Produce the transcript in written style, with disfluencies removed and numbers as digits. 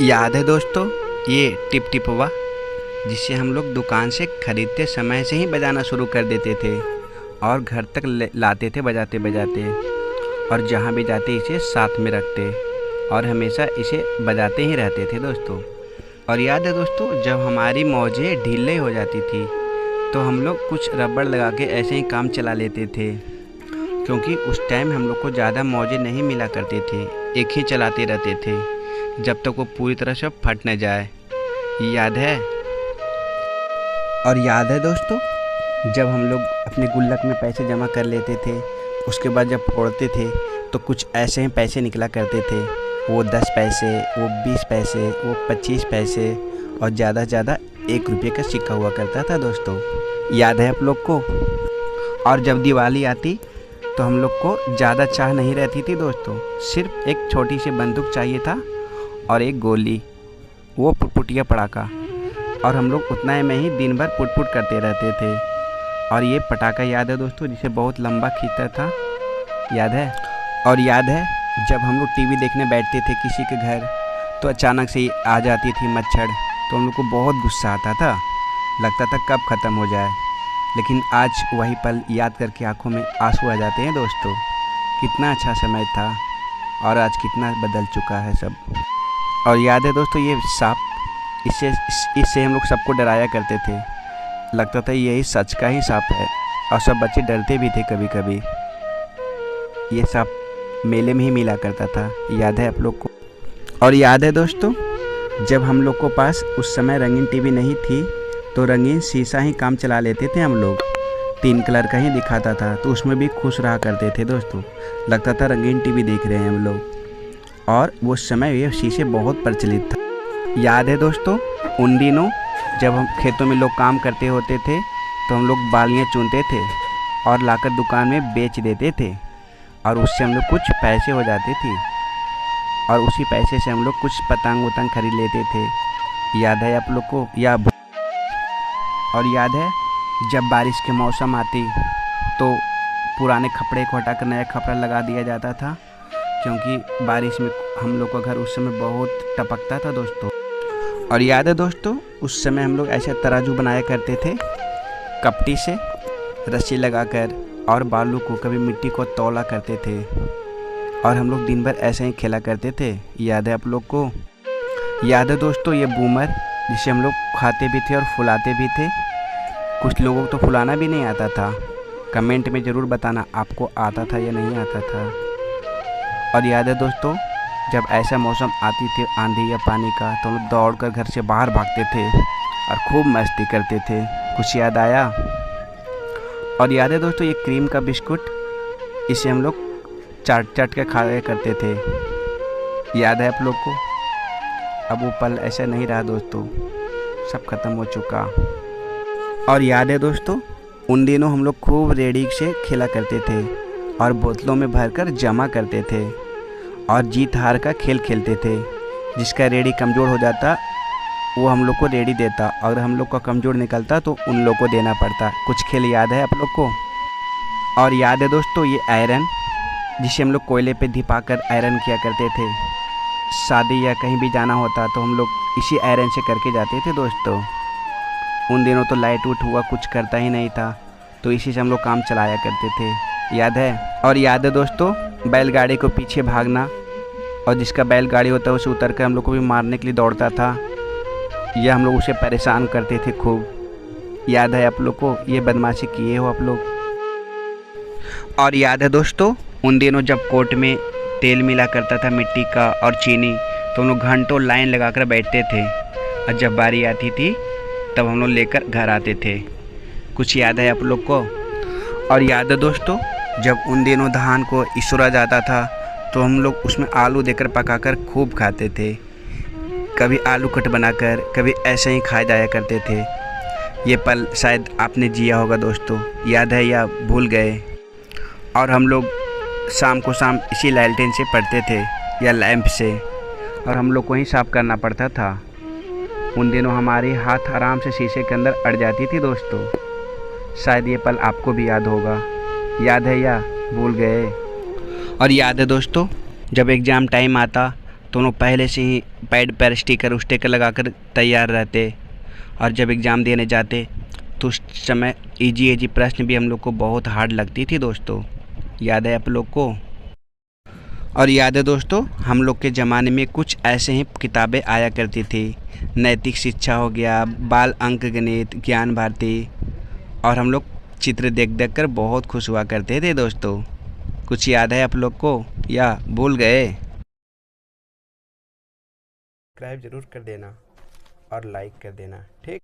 याद है दोस्तों, ये टिप टिपवा जिसे हम लोग दुकान से ख़रीदते समय से ही बजाना शुरू कर देते थे और घर तक लाते थे बजाते बजाते, और जहाँ भी जाते इसे साथ में रखते और हमेशा इसे बजाते ही रहते थे दोस्तों। और याद है दोस्तों, जब हमारी मौजें ढीले हो जाती थी तो हम लोग कुछ रबड़ लगा के ऐसे ही काम चला लेते थे, क्योंकि उस टाइम हम लोग को ज़्यादा मौजें नहीं मिला करते थे, एक ही चलाते रहते थे जब तक वो पूरी तरह से फट न जाए। याद है? और याद है दोस्तों, जब हम लोग अपने गुल्लक में पैसे जमा कर लेते थे, उसके बाद जब फोड़ते थे तो कुछ ऐसे ही पैसे निकला करते थे। वो 10 पैसे, वो 20 पैसे, वो 25 पैसे और ज़्यादा से ज़्यादा 1 रुपये का सिक्का हुआ करता था दोस्तों। याद है आप लोग को? और जब दिवाली आती तो हम लोग को ज़्यादा चाह नहीं रहती थी दोस्तों, सिर्फ एक छोटी सी बंदूक चाहिए था और एक गोली, वो पुटपुटिया पटाखा, और हम लोग उतना में ही दिन भर पुट करते रहते थे। और ये पटाखा याद है दोस्तों, जिसे बहुत लंबा खींचता था, याद है? और याद है जब हम लोग टीवी देखने बैठते थे किसी के घर तो अचानक से ही आ जाती थी मच्छर, तो हम लोग को बहुत गुस्सा आता था, लगता था कब ख़त्म हो जाए। लेकिन आज वही पल याद करके आंखों में आंसू आ जाते हैं दोस्तों। कितना अच्छा समय था और आज कितना बदल चुका है सब। और याद है दोस्तों, ये सांप, इससे हम लोग सबको डराया करते थे, लगता था यही सच का ही सांप है, और सब बच्चे डरते भी थे कभी कभी। ये सांप मेले में ही मिला करता था, याद है आप लोग को? और याद है दोस्तों, जब हम लोग को पास उस समय रंगीन टीवी नहीं थी तो रंगीन शीशा ही काम चला लेते थे हम लोग। 3 कलर का ही दिखाता था तो उसमें भी खुश रहा करते थे दोस्तों, लगता था रंगीन टीवी देख रहे हैं हम लोग। और वो समय ये शीशे बहुत प्रचलित था। याद है दोस्तों, उन दिनों जब हम खेतों में लोग काम करते होते थे तो हम लोग बालियाँ चुनते थे और लाकर दुकान में बेच देते थे, और उससे हम लोग कुछ पैसे हो जाते थे, और उसी पैसे से हम लोग कुछ पतंग वतंग खरीद लेते थे। याद है आप लोग को? और याद है जब बारिश के मौसम आती तो पुराने कपड़े को हटाकर नया कपड़ा लगा दिया जाता था, क्योंकि बारिश में हम लोग का घर उस समय बहुत टपकता था दोस्तों। और याद है दोस्तों, उस समय हम लोग ऐसे तराजू बनाया करते थे कपटी से रस्सी लगाकर, और बालू को कभी मिट्टी को तौला करते थे, और हम लोग दिन भर ऐसे ही खेला करते थे। याद है आप लोग को? याद है दोस्तों, ये बूमर जिसे हम लोग खाते भी थे और फुलाते भी थे। कुछ लोगों को तो फुलाना भी नहीं आता था, कमेंट में ज़रूर बताना आपको आता था या नहीं आता था। और याद है दोस्तों, जब ऐसा मौसम आती थी आंधी या पानी का तो हम लोग दौड़ कर घर से बाहर भागते थे और खूब मस्ती करते थे। कुछ याद आया? और याद है दोस्तों, ये क्रीम का बिस्कुट, इसे हम लोग चाट चाट के खाया करते थे। याद है आप लोग को? अब वो पल ऐसा नहीं रहा दोस्तों, सब खत्म हो चुका। और याद है दोस्तों, उन दिनों हम लोग खूब रेडी से खेला करते थे और बोतलों में भरकर जमा करते थे और जीत हार का खेल खेलते थे। जिसका रेडी कमज़ोर हो जाता वो हम लोग को रेडी देता, और हम लोग का कमज़ोर निकलता तो उन लोग को देना पड़ता। कुछ खेल याद है आप लोग को? और याद है दोस्तों, ये आयरन जिसे हम लोग कोयले पे धिपाकर आयरन किया करते थे। शादी या कहीं भी जाना होता तो हम लोग इसी आयरन से करके जाते थे दोस्तों। उन दिनों तो लाइट उठ हुआ कुछ करता ही नहीं था, तो इसी से हम लोग काम चलाया करते थे। याद है? और याद है दोस्तों, बैलगाड़ी को पीछे भागना, और जिसका बैलगाड़ी होता है उसे उतर कर हम लोग को भी मारने के लिए दौड़ता था, यह हम लोग उसे परेशान करते थे खूब। याद है आप लोग को? ये बदमाशी किए हो आप लोग? और याद है दोस्तों, उन दिनों जब कोर्ट में तेल मिला करता था मिट्टी का और चीनी, तो हम लोग घंटों लाइन लगाकर बैठते थे, और जब बारी आती थी तब हम लोग लेकर घर आते थे। कुछ याद है आप लोग को? और याद है दोस्तों, जब उन दिनों धान को इसुरा जाता था तो हम लोग उसमें आलू देकर पकाकर खूब खाते थे, कभी आलू कट बनाकर, कभी ऐसे ही खाए जाया करते थे। ये पल शायद आपने जिया होगा दोस्तों, याद है या भूल गए? और हम लोग शाम को शाम इसी लालटेन से पढ़ते थे या लैंप से, और हम लोग को ही साफ करना पड़ता था। उन दिनों हमारी हाथ आराम से शीशे के अंदर अड़ जाती थी दोस्तों। शायद ये पल आपको भी याद होगा, याद है या भूल गए? और याद है दोस्तों, जब एग्ज़ाम टाइम आता दोनों पहले से ही पैड पर स्टिकर लगाकर तैयार रहते। और जब एग्ज़ाम देने जाते तो उस समय इजी प्रश्न भी हम लोग को बहुत हार्ड लगती थी दोस्तों। याद है आप लोग को? और याद है दोस्तों, हम लोग के ज़माने में कुछ ऐसे ही किताबें आया करती थी। नैतिक शिक्षा हो गया, बाल अंक गणित, ज्ञान भारती। और हम लोग चित्र देख देख कर बहुत खुश हुआ करते थे दोस्तों। कुछ याद है आप लोग को या भूल गए? सब्सक्राइब ज़रूर कर देना और लाइक कर देना, ठीक।